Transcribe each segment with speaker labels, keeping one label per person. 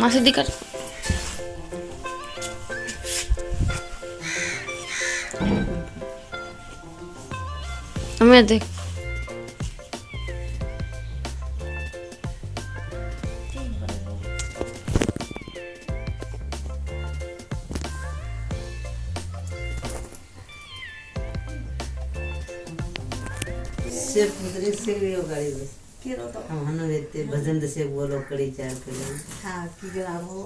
Speaker 1: मासे दिकर हमें देख
Speaker 2: सिर्फ मुद्रे से भी गाड़ी बस केरो तो हम हनु वेते भजन से बोलो कड़ी चार कड़ी हां की गलावो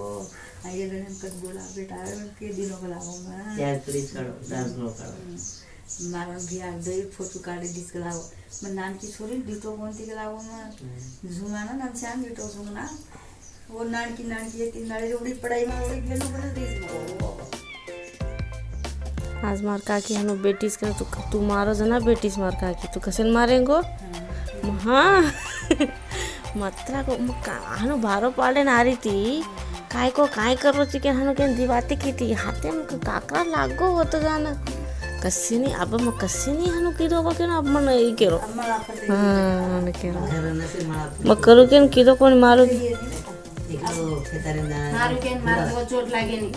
Speaker 2: आये गणन कट बोला बेटा के दिनों गलावो मैं चार कड़ी छोड़ो 10 लो करो मारन भी आ दे फोटो काढे दिस गलावो मैं नान की छोरी डिटो कोणती गलावो मैं जुमाना नन श्याम डिटो जुमना वो नान की तीन नाळे एवढी पढ़ाई में एवढी गेलो बन दिस
Speaker 1: आज मार काकी हनु बेटीस कर तू मारो जना बेटीस मार काकी तू कसे मारेंगो हाँ मात्रा को हनु भारो पाले नारी थी काय को काय करो चिकन हनु के दिवाते की थी हाथे में काकरा लागो हो तो जाना कसे नहीं अब म कसे नहीं हनु किदो को के ना अब मन ई केरो हां न केरो म करू के किदो कोन मारो
Speaker 2: देखो खेतारिंदा
Speaker 3: मारू के मारो चोट लागे नहीं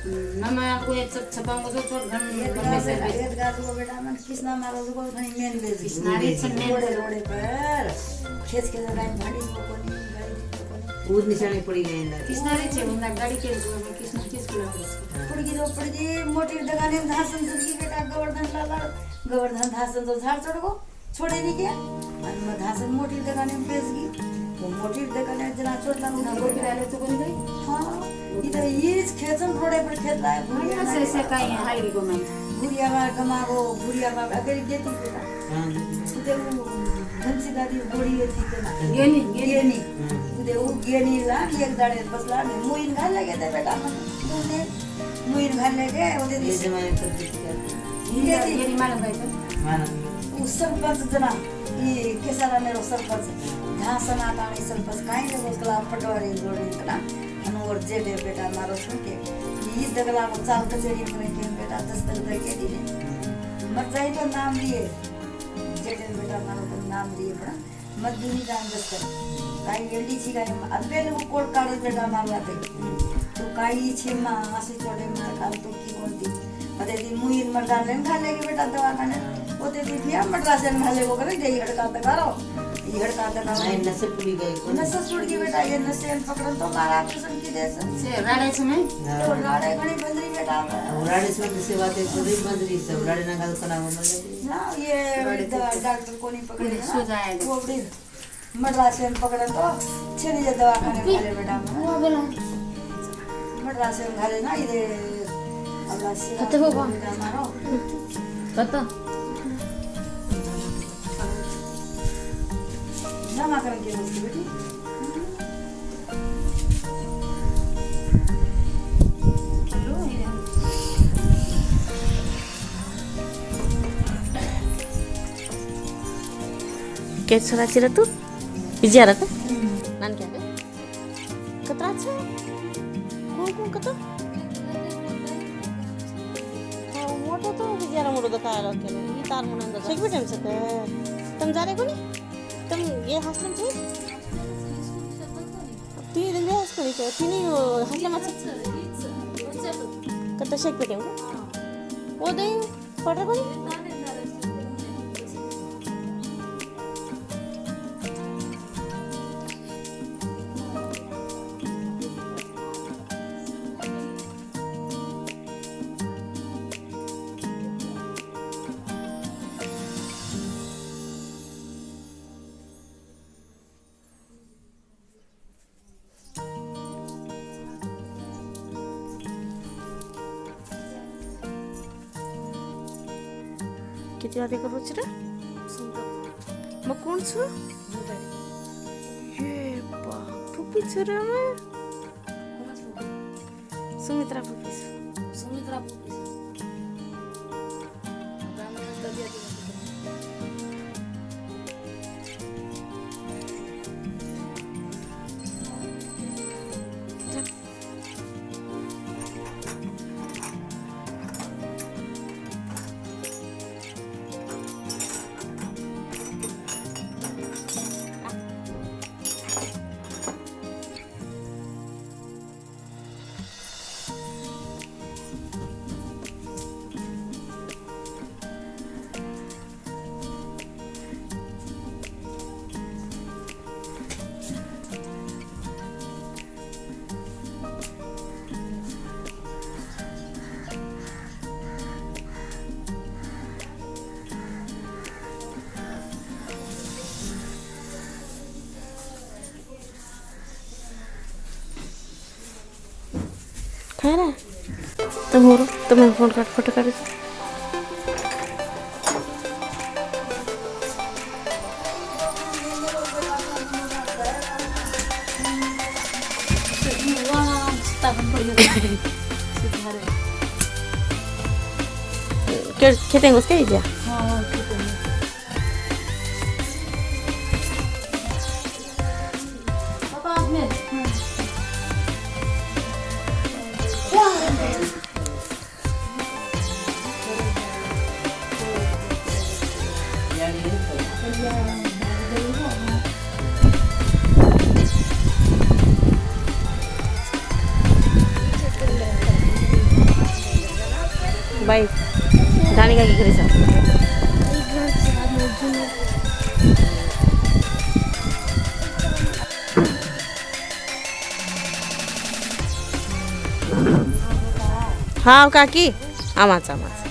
Speaker 3: नमा को एक छपांगो जो छोड़ घन में से एक गाजो बेटा मन किसना मारो जो घनी मेन बेज किसनारी छन्ने रोडे पर खेस के जगह भाड़ी को कोनी गाड़ी ऊद निशानी पड़ी गई ना किसनारी छे उंदा गाड़ी के किसना किस किलो पड़ी जी मोटी दगाने धासन सुकी बेटा गोवर्धन धासन तो झाड़ छोड़ को छोड़े नहीं के अन में धासन मोटी दगाने बेच गई वो मोटी दगाने जना छोड़ता उना को गिराले तो कोनी गई हां इधर ये खेचन थोड़े पर खेत लाए भूरिया से काई हाईरी को मैं भूरिया मार कमागो भूरिया मार अगर गेती बेटा हां उदे वो धनसी दादी बोड़ी थी ना गेनी उदे वो गेनी ला एक दाड़े बसला ने मुइन घाल लगे थे बेटा ने मुइन घाल लगे उदे ये जमाने पर गेनी मालूम भाई मालूम उस सरपंच जना ये केसारा मेरो सरपंच घासना ताणी सरपंच काई ने उसला पटवारी जोड़ी कला और जेडे बेटा मारो सुन के ये दगला को चाल कचेरी में के बेटा 10 तक के दिले मर जाए तो नाम लिए जेडे बेटा मारो तो नाम लिए बड़ा मजदूरी जान दस कर काई गेली छी गाय अबे वो कोट काढे बेटा मारला ते तो काई छी मा असे छोड़े मार काल तो की कोणती अदे दी मुइन मरदान खाले के बेटा दवाखाने ओते दी बिया मद्रासन खाले वो करे जे हड़का त करो ये हड़का त करो नहीं नसे पूरी गई नसे छूट गई बेटा ये नसे पकड़ तो मारा ऑपरेशन की देस से राड़े समय तो राड़े घणी बंदरी बेटा राड़े से सेवा ते पूरी बंदरी सब राड़े ना गाल कना ना ये डॉक्टर कोनी पकड़े सो जाए वो बड़ी मद्रासन पकड़ तो छेनी जे दवाखाने खाले बेटा वो बोला मद्रासन खाले ना ये अल्लाह से
Speaker 1: कते हो बा
Speaker 2: मारो
Speaker 1: कत
Speaker 2: जमा करन के बस बेटी
Speaker 1: के छरा चिरा तू इजारा त नान क्या के कतरा छ कोण कत मोटो तो इजारा मोटो तो काय के ही तार म्हणन द शेक बेटम सके तुम जा रे कोनी तुम ये हॉस्टल छे ती दिले हॉस्टल के तिनी हॉस्टल मा कत शेक बेटम ओ दे पडर कोनी किती वादे करू रे मग कोण छु ये बापू पिचरा में सुमित्रा पुपिस है ना तुम हो रो तो मैं फोन काट फोटो काट ¿Qué tengo? ¿Qué ya? बाई गाणी काय करायचं हा काकी आमाच आमाच